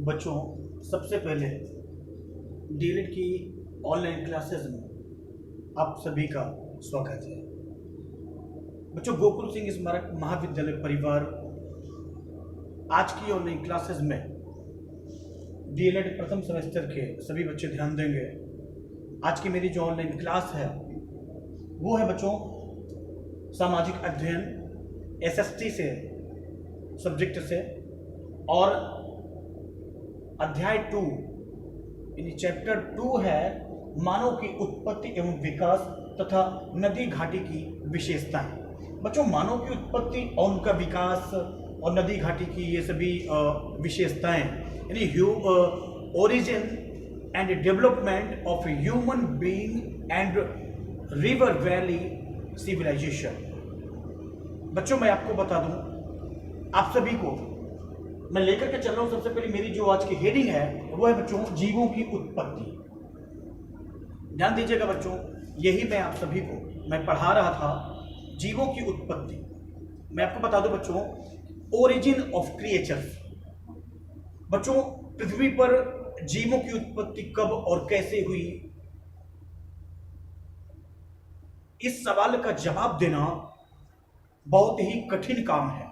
बच्चों, सबसे पहले डीएलएड की ऑनलाइन क्लासेस में आप सभी का स्वागत है। बच्चों, गोकुल सिंह स्मारक महाविद्यालय परिवार आज की ऑनलाइन क्लासेस में डीएलएड प्रथम सेमेस्टर के सभी बच्चे ध्यान देंगे। आज की मेरी जो ऑनलाइन क्लास है वो है बच्चों सामाजिक अध्ययन एसएसटी से सब्जेक्ट से, और अध्याय 2 यानी चैप्टर 2 है मानव की उत्पत्ति एवं विकास तथा नदी घाटी की विशेषताएं। बच्चों, मानव की उत्पत्ति और उनका विकास और नदी घाटी की ये सभी विशेषताएं यानी origin and development of human being and river valley civilisation. बच्चों, मैं आपको बता दूं, आप सभी को मैं लेकर के चल रहा हूं। सबसे पहले मेरी जो आज की हेडिंग है वो है बच्चों जीवों की उत्पत्ति। ध्यान दीजिएगा बच्चों, यही मैं आप सभी को मैं पढ़ा रहा था, जीवों की उत्पत्ति। मैं आपको बता दूं बच्चों, ओरिजिन ऑफ क्रिएचर्स। बच्चों, पृथ्वी पर जीवों की उत्पत्ति कब और कैसे हुई, इस सवाल का जवाब देना बहुत ही कठिन काम है।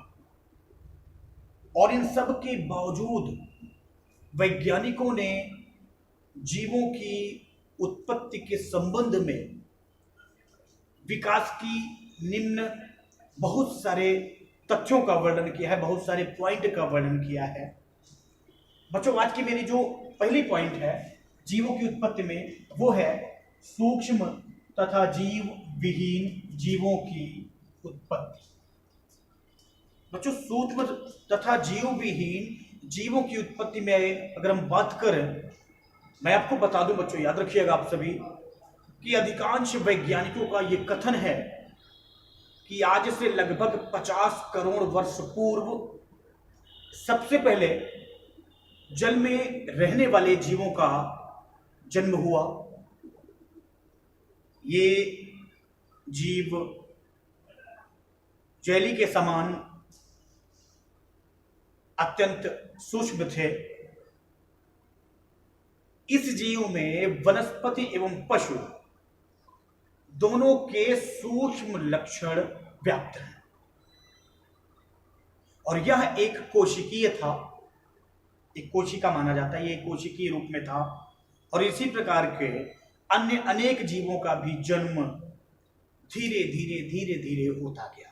और इन सब के बावजूद वैज्ञानिकों ने जीवों की उत्पत्ति के संबंध में विकास की निम्न बहुत सारे तथ्यों का वर्णन किया है, बहुत सारे पॉइंट का वर्णन किया है। बच्चों, आज की मेरी जो पहली पॉइंट है जीवों की उत्पत्ति में वो है सूक्ष्म तथा जीव विहीन जीवों की उत्पत्ति। बच्चों, सूक्ष्म तथा जीव विहीन जीवों की उत्पत्ति में अगर हम बात करें, मैं आपको बता दूं बच्चों, याद रखिएगा आप सभी कि अधिकांश वैज्ञानिकों का यह कथन है कि आज से लगभग 50 करोड़ वर्ष पूर्व सबसे पहले जल में रहने वाले जीवों का जन्म हुआ। ये जीव जेली के समान अत्यंत सूक्ष्म थे। इस जीव में वनस्पति एवं पशु दोनों के सूक्ष्म लक्षण व्याप्त हैं, और यह एक कोशिकीय था, एक कोशिका माना जाता है, ये एक कोशिकीय रूप में था। और इसी प्रकार के अन्य अनेक जीवों का भी जन्म धीरे धीरे धीरे धीरे होता गया।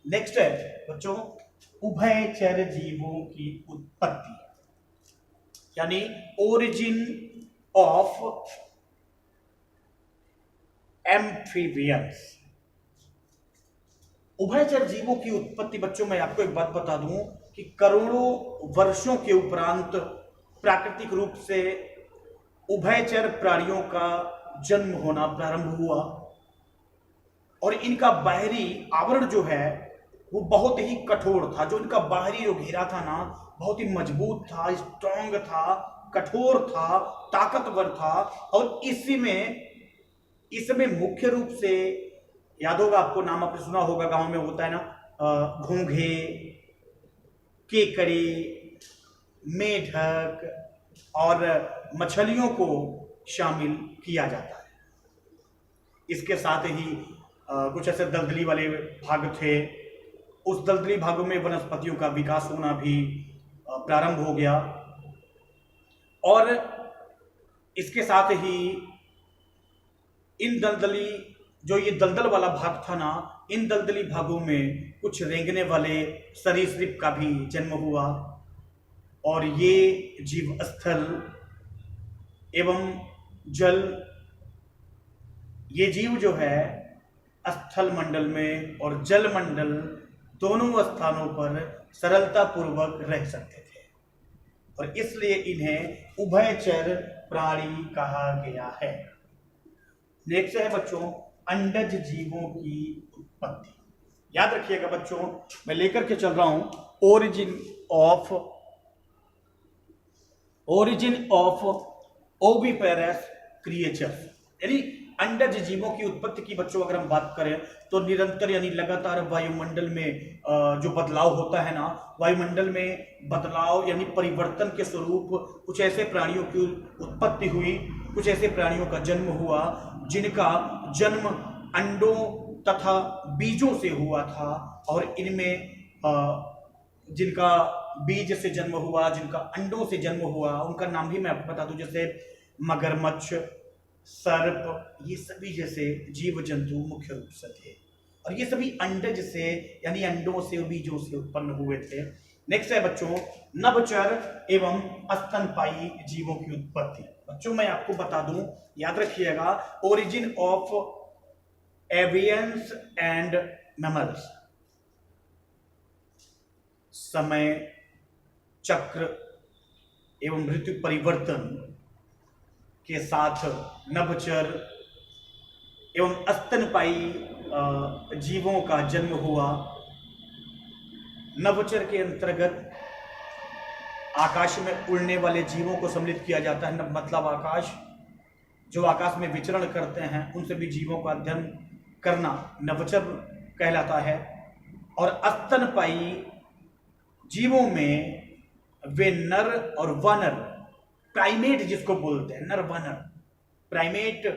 नेक्स्ट है बच्चों उभयचर जीवों की उत्पत्ति, यानी ओरिजिन ऑफ एम्फीबियंस। उभयचर जीवों की उत्पत्ति बच्चों, मैं आपको एक बात बता दूं कि करोड़ों वर्षों के उपरांत प्राकृतिक रूप से उभयचर प्राणियों का जन्म होना प्रारंभ हुआ, और इनका बाहरी आवरण जो है वो बहुत ही कठोर था। जो इनका बाहरी जो घेरा था ना, बहुत ही मजबूत था, स्ट्रांग था, कठोर था, ताकतवर था। और इसमें मुख्य रूप से याद होगा आपको, नाम आपने सुना होगा, गांव में होता है ना, घोंघे, केकड़े, मेढक और मछलियों को शामिल किया जाता है। इसके साथ ही कुछ ऐसे दलदली वाले भाग थे, उस दलदली भागों में वनस्पतियों का विकास होना भी प्रारंभ हो गया। और इसके साथ ही इन ये दलदल वाला भाग था ना, इन दलदली भागों में कुछ रेंगने वाले सरीसृप का भी जन्म हुआ। और ये जीव स्थल एवं जल, ये जीव जो है स्थल मंडल में और जल मंडल दोनों स्थानों पर सरलता पूर्वक रह सकते थे, और इसलिए इन्हें उभयचर प्राणी कहा गया है। नेक्स्ट है बच्चों अंडज जीवों की उत्पत्ति। याद रखिएगा बच्चों, मैं लेकर के चल रहा हूं ओरिजिन ऑफ ओविपेरस क्रिएचर्स, यानी अंडज जीवों की उत्पत्ति की बच्चों अगर हम बात करें तो निरंतर यानी लगातार वायुमंडल में जो बदलाव होता है ना, वायुमंडल में बदलाव यानी परिवर्तन के स्वरूप कुछ ऐसे प्राणियों की उत्पत्ति हुई, कुछ ऐसे प्राणियों का जन्म हुआ जिनका जन्म अंडों तथा बीजों से हुआ था। और इनमें जिनका बीज से जन्म हुआ, जिनका अंडों से जन्म हुआ, उनका नाम भी मैं आपको बता दूं, जैसे मगरमच्छ, सर्प, ये सभी जैसे जीव जंतु मुख्य रूप से थे। और ये सभी अंडज से यानी अंडों से और बीजों से उत्पन्न हुए थे। नेक्स्ट है बच्चों नभचर एवं स्तनपायी जीवों की उत्पत्ति। बच्चों मैं आपको बता दूं, याद रखिएगा, ओरिजिन ऑफ एवियंस एंड मैमल्स, समय चक्र एवं ऋतु परिवर्तन के साथ नभचर एवं स्तनपायी जीवों का जन्म हुआ। नभचर के अंतर्गत आकाश में उड़ने वाले जीवों को सम्मिलित किया जाता है, मतलब आकाश जो आकाश में विचरण करते हैं उन सभी जीवों का अध्ययन करना नभचर कहलाता है। और स्तनपायी जीवों में वे नर और वानर, प्राइमेट जिसको बोलते हैं, नर वानर प्राइमेट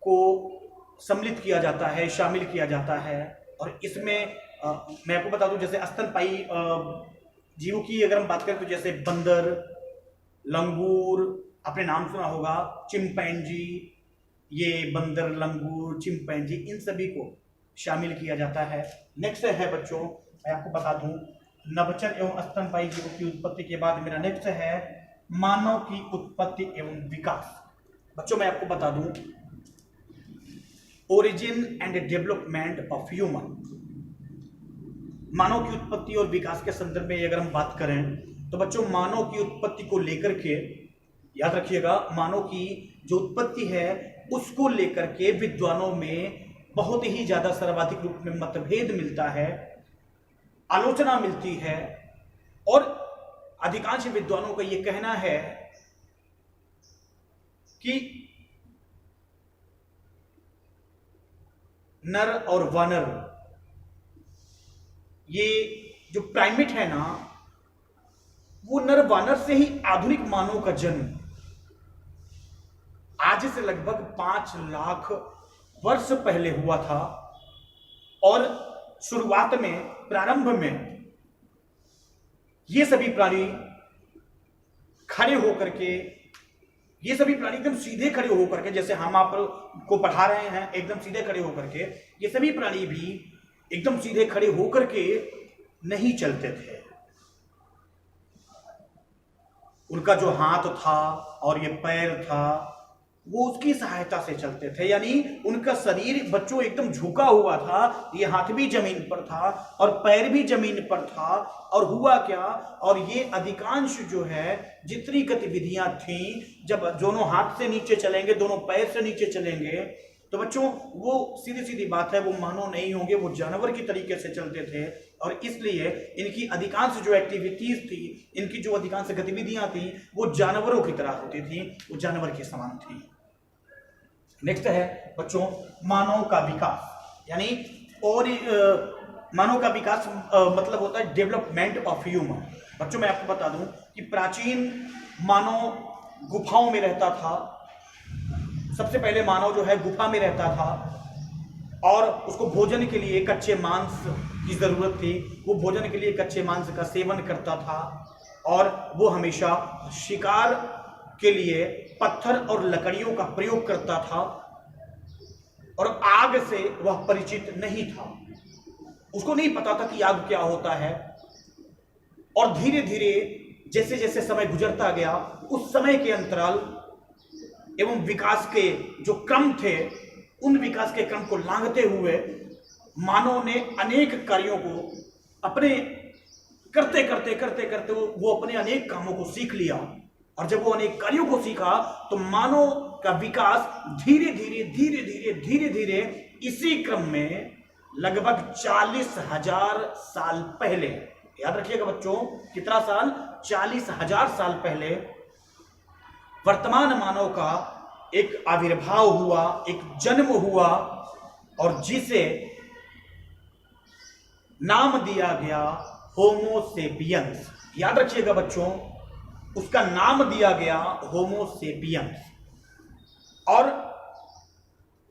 को सम्मिलित किया जाता है, शामिल किया जाता है। और इसमें मैं आपको बता दूं, जैसे स्तनपायी जीवों की अगर हम बात करें तो जैसे बंदर, लंगूर, आपने नाम सुना होगा, चिंपैंजी, ये बंदर, लंगूर, चिंपैंजी, इन सभी को शामिल किया जाता है। नेक्स्ट है बच्चों, मैं आपको बता दूं, नभचर एवं स्तनपायी जीवों की उत्पत्ति के बाद मेरा नेक्स्ट है मानव की उत्पत्ति एवं विकास। बच्चों मैं आपको बता दूं, origin and development of human, मानव की उत्पत्ति और विकास के संदर्भ में अगर हम बात करें तो बच्चों मानव की उत्पत्ति को लेकर के याद रखिएगा, मानव की जो उत्पत्ति है उसको लेकर के विद्वानों में बहुत ही ज्यादा सर्वाधिक रूप में मतभेद मिलता है, आलोचना मिलती है। और अधिकांश विद्वानों का यह कहना है कि नर और वानर, ये जो प्राइमेट है ना, वो नर वानर से ही आधुनिक मानव का जन्म आज से लगभग 5 लाख वर्ष पहले हुआ था। और शुरुआत में, प्रारंभ में ये सभी प्राणी खड़े होकर के, ये सभी प्राणी एकदम सीधे खड़े होकर के, जैसे हम आप को पढ़ा रहे हैं एकदम सीधे खड़े होकर के, ये सभी प्राणी भी एकदम सीधे खड़े होकर के नहीं चलते थे। उनका जो हाथ था और ये पैर था वो उसकी सहायता से चलते थे, यानी उनका शरीर बच्चों एकदम झुका हुआ था, ये हाथ भी जमीन पर था और पैर भी जमीन पर था। और हुआ क्या, और ये अधिकांश जो है जितनी गतिविधियां थी, जब दोनों हाथ से नीचे चलेंगे, दोनों पैर से नीचे चलेंगे, तो बच्चों वो सीधी सीधी बात है, वो मानव नहीं होंगे, वो जानवर की तरीके से चलते थे। और इसलिए इनकी अधिकांश जो एक्टिविटीज थी, इनकी जो अधिकांश गतिविधियां थी, वो जानवरों की तरह होती थी, वो जानवर के समान थी। नेक्स्ट है बच्चों मानव का विकास, यानी और मानव का विकास मतलब होता है डेवलपमेंट ऑफ ह्यूमन। बच्चों मैं आपको बता दूं कि प्राचीन मानव गुफाओं में रहता था। सबसे पहले मानव जो है गुफा में रहता था और उसको भोजन के लिए कच्चे मांस की जरूरत थी। वो भोजन के लिए कच्चे मांस का सेवन करता था और वो हमेशा शिकार के लिए पत्थर और लकड़ियों का प्रयोग करता था और आग से वह परिचित नहीं था। उसको नहीं पता था कि आग क्या होता है। और धीरे धीरे जैसे जैसे समय गुजरता गया, उस समय के अंतराल एवं विकास के जो क्रम थे, उन विकास के क्रम को लांघते हुए मानव ने अनेक कार्यों को अपने करते करते करते करते वो अपने अनेक कामों को सीख लिया। और जब वो अनेक कार्यों को सीखा तो मानव का विकास धीरे धीरे धीरे धीरे धीरे धीरे इसी क्रम में लगभग 40,000 साल पहले, याद रखिएगा बच्चों, कितना साल, 40,000 साल पहले वर्तमान मानव का एक आविर्भाव हुआ, एक जन्म हुआ और जिसे नाम दिया गया होमोसेपियंस। याद रखिएगा बच्चों, उसका नाम दिया गया होमोसेपियंस। और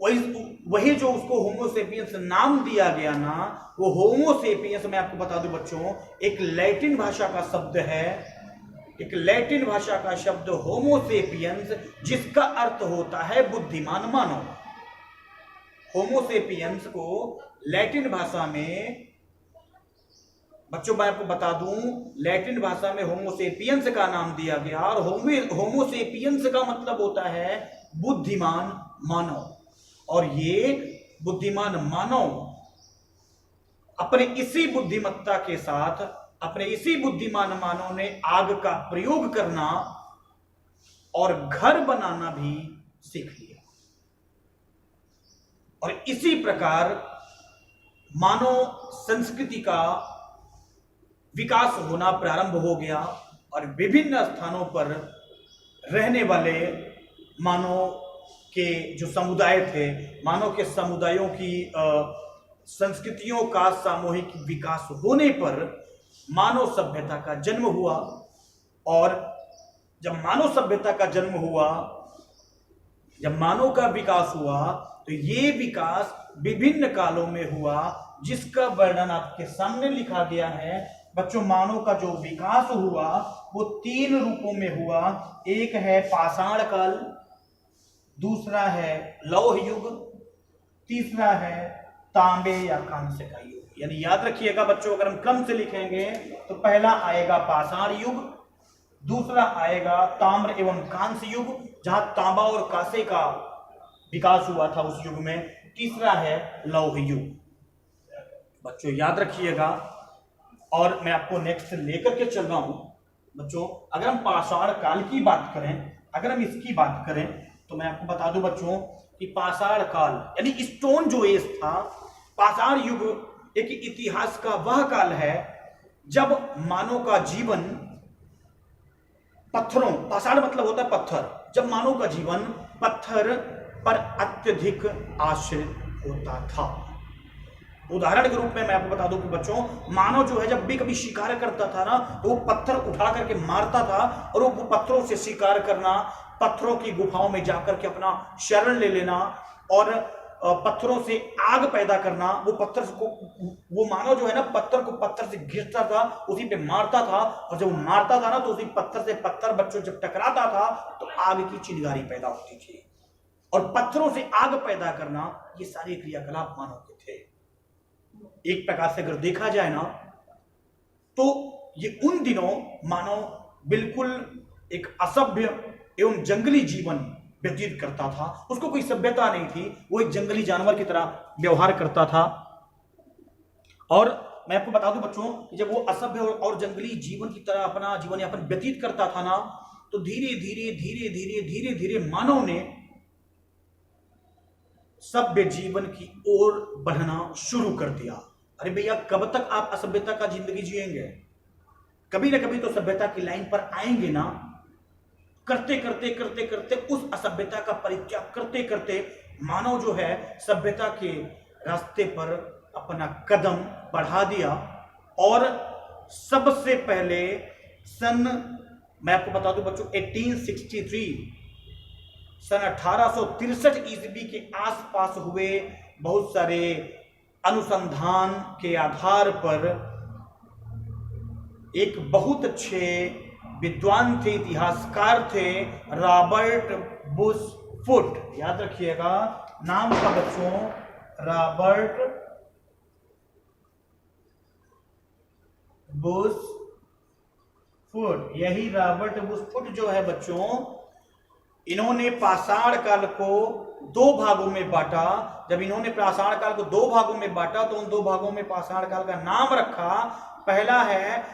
वही जो उसको होमोसेपियंस नाम दिया गया ना, वो होमोसेपियंस मैं आपको बता दूं बच्चों, एक लैटिन भाषा का शब्द है, एक लैटिन भाषा का शब्द होमोसेपियंस, जिसका अर्थ होता है बुद्धिमान मानव। होमोसेपियंस को लैटिन भाषा में बच्चों मैं आपको बता दूं, लैटिन भाषा में होमोसेपियंस का नाम दिया गया और होमोसेपियंस का मतलब होता है बुद्धिमान मानव। और ये बुद्धिमान मानव अपने इसी बुद्धिमत्ता के साथ, अपने इसी बुद्धिमान मानव ने आग का प्रयोग करना और घर बनाना भी सीख लिया। और इसी प्रकार मानव संस्कृति का विकास होना प्रारंभ हो गया और विभिन्न स्थानों पर रहने वाले मानव के जो समुदाय थे, मानव के समुदायों की संस्कृतियों का सामूहिक विकास होने पर मानव सभ्यता का जन्म हुआ। और जब मानव सभ्यता का जन्म हुआ, जब मानव का विकास हुआ, तो ये विकास विभिन्न कालों में हुआ, जिसका वर्णन आपके सामने लिखा गया है। बच्चों, मानव का जो विकास हुआ वो 3 रूपों में हुआ। एक है पाषाण काल, दूसरा है लौह युग, तीसरा है तांबे या कांस्य का युग। यानी याद रखिएगा बच्चों, अगर हम क्रम से लिखेंगे तो पहला आएगा पाषाण युग, दूसरा आएगा ताम्र एवं कांस्य युग, जहां तांबा और कांसे का विकास हुआ था उस युग में, तीसरा है लौह युग। बच्चों याद रखिएगा। और मैं आपको नेक्स्ट लेकर के चल रहा हूं बच्चों। अगर हम पाषाण काल की बात करें, अगर हम इसकी बात करें, तो मैं आपको बता दूं बच्चों कि पाषाण काल यानी स्टोन जो एज था, पाषाण युग एक इतिहास का वह काल है जब मानव का जीवन पत्थरों, पाषाण मतलब होता है पत्थर, जब मानव का जीवन पत्थर पर अत्यधिक आश्रित होता था। उदाहरण के रूप में मैं आपको बता दूं कि बच्चों, मानव जो है जब भी कभी शिकार करता था ना, तो वो पत्थर उठा करके मारता था और वो पत्थरों से शिकार करना, पत्थरों की गुफाओं में जाकर के अपना शरण ले लेना और पत्थरों से आग पैदा करना। वो पत्थर को, वो मानव जो है ना, पत्थर को पत्थर से घिसता था, उसी पे मारता था, और जब वो मारता था ना, तो उसी पत्थर से पत्थर बच्चों जब टकराता था तो आग की चिंगारी पैदा होती थी। और पत्थरों से आग पैदा करना, ये सारे क्रियाकलाप मानव के थे। एक प्रकार से अगर देखा जाए ना, तो ये उन दिनों मानव बिल्कुल एक असभ्य एवं जंगली जीवन व्यतीत करता था। उसको कोई सभ्यता नहीं थी, वो एक जंगली जानवर की तरह व्यवहार करता था। और मैं आपको बता दूं बच्चों, जब वो असभ्य और जंगली जीवन की तरह अपना जीवन यापन व्यतीत करता था ना, तो धीरे धीरे धीरे धीरे धीरे धीरे मानव ने सभ्य जीवन की ओर बढ़ना शुरू कर दिया। अरे भैया, कब तक आप असभ्यता का जिंदगी जिएंगे? कभी ना कभी तो सभ्यता की लाइन पर आएंगे ना। करते करते करते करते उस असभ्यता का परित्याग करते करते मानव जो है सभ्यता के रास्ते पर अपना कदम बढ़ा दिया। और सबसे पहले मैं आपको बता दूं बच्चों, 1863 सन 1863 ईस्वी के आसपास हुए बहुत सारे अनुसंधान के आधार पर एक बहुत अच्छे विद्वान थे, इतिहासकार थे, रॉबर्ट बुशफुट। याद रखिएगा नाम का बच्चों, रॉबर्ट बुशफुट। यही रॉबर्ट बुशफुट जो है बच्चों, इन्होंने पाषाण काल को 2 भागों में बांटा। जब इन्होंने पाषाण काल को 2 भागों में बांटा, तो उन 2 भागों में पाषाण काल का नाम रखा। पहला है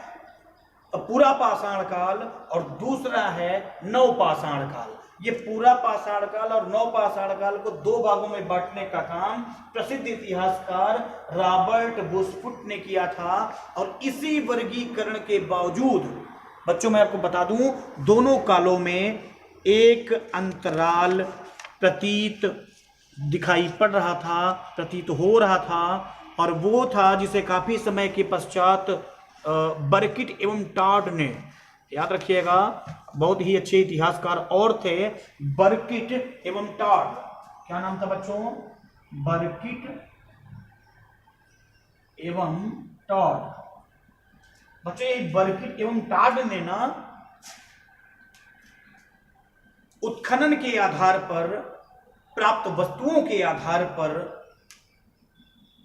पूरा पाषाण काल और दूसरा है नव पाषाण काल। ये पूरा पाषाण काल और नव पाषाण काल को 2 भागों में बांटने का काम प्रसिद्ध इतिहासकार रॉबर्ट बुशफुट ने किया था। और इसी वर्गीकरण के बावजूद बच्चों मैं आपको बता दूं, दोनों कालों में एक अंतराल प्रतीत दिखाई पड़ रहा था, प्रतीत हो रहा था, और वो था जिसे काफी समय के पश्चात बर्किट एवं टाड ने, याद रखिएगा, बहुत ही अच्छे इतिहासकार और थे, बर्किट एवं टाड। क्या नाम था बच्चों? बर्किट एवं टाड। बच्चों ये बर्किट एवं टाड ने ना उत्खनन के आधार पर, प्राप्त वस्तुओं के आधार पर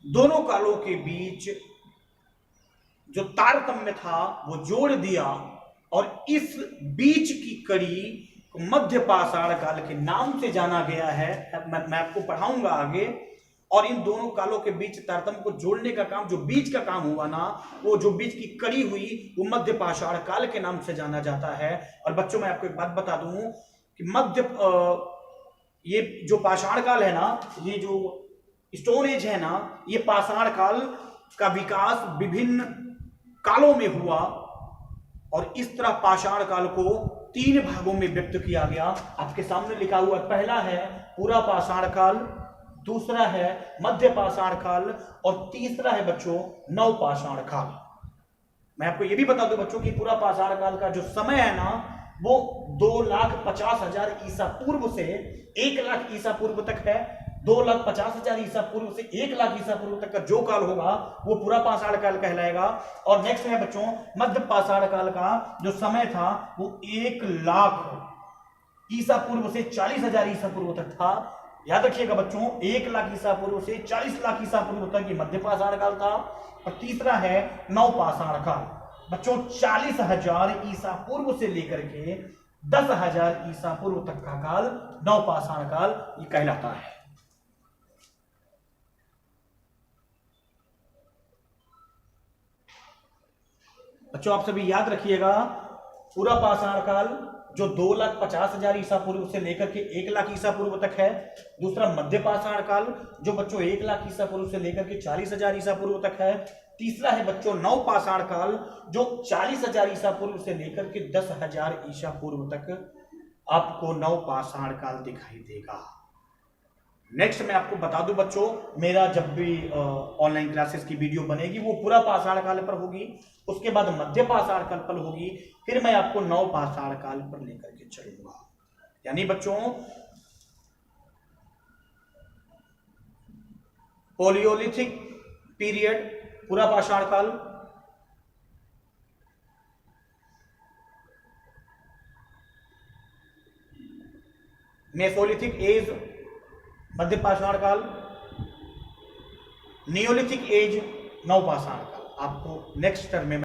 दोनों कालों के बीच जो तारतम्य था वो जोड़ दिया, और इस बीच की कड़ी को मध्य पाषाण काल के नाम से जाना गया है। मैं आपको पढ़ाऊंगा आगे। और इन दोनों कालों के बीच तारतम्य को जोड़ने का काम, जो बीच का काम हुआ ना, वो जो बीच की कड़ी हुई, वो मध्य पाषाण काल के नाम से जाना जाता है। और बच्चों मैं आपको एक बात बता दूं कि ये जो पाषाण काल है ना, ये जो स्टोन एज है ना, ये पाषाण काल का विकास विभिन्न कालों में हुआ, और इस तरह पाषाण काल को 3 भागों में व्यक्त किया गया। आपके सामने लिखा हुआ, पहला है पूरा पाषाण काल, दूसरा है मध्य पाषाण काल, और तीसरा है बच्चों नव पाषाण काल। मैं आपको यह भी बता दूं बच्चों कि पूरा पाषाण काल का जो समय है ना, वो 2,50,000 ईसा पूर्व से 1,00,000 ईसा पूर्व तक है। 2,50,000 ईसा पूर्व से 1,00,000 ईसा पूर्व तक का जो काल होगा वो पूरा पाषाण काल कहलाएगा। और नेक्स्ट है बच्चों मध्य पाषाण काल का जो समय था वो 1,00,000 ईसा पूर्व से 40,000 ईसा पूर्व तक था। याद रखिएगा बच्चों, 1,00,000 ईसा पूर्व से 40,00,000 ईसा पूर्व तक ये मध्य पाषाण काल था। और तीसरा है नव पाषाण काल। बच्चों 40,000 ईसा पूर्व से लेकर के 10,000 ईसा पूर्व तक का काल नव पाषाण काल ये कहलाता है। बच्चों आप सभी याद रखिएगा, पूरा पाषाण काल जो 2,50,000 ईसा पूर्व से लेकर के 1,00,000 ईसा पूर्व तक है। दूसरा मध्य पाषाण काल जो बच्चों 1,00,000 ईसा पूर्व से लेकर के 40,000 ईसा पूर्व तक है। तीसरा है बच्चों नव पाषाण काल जो 40,000 ईसा पूर्व से लेकर के 10,000 ईसा पूर्व तक आपको नव पाषाण काल दिखाई देगा। नेक्स्ट मैं आपको बता दूं बच्चों, मेरा जब भी ऑनलाइन क्लासेस की वीडियो बनेगी वो पूरा पाषाण काल पर होगी, उसके बाद मध्य पाषाण काल पर होगी, फिर मैं आपको नव पाषाण काल पर लेकर के चलूंगा। यानी बच्चों पोलियोलिथिक पीरियड पूरा पाषाण काल, मेसोलिथिक एज मध्य पाषाण काल, नियोलिथिक एज नव पाषाण काल। आपको नेक्स्ट टर्म में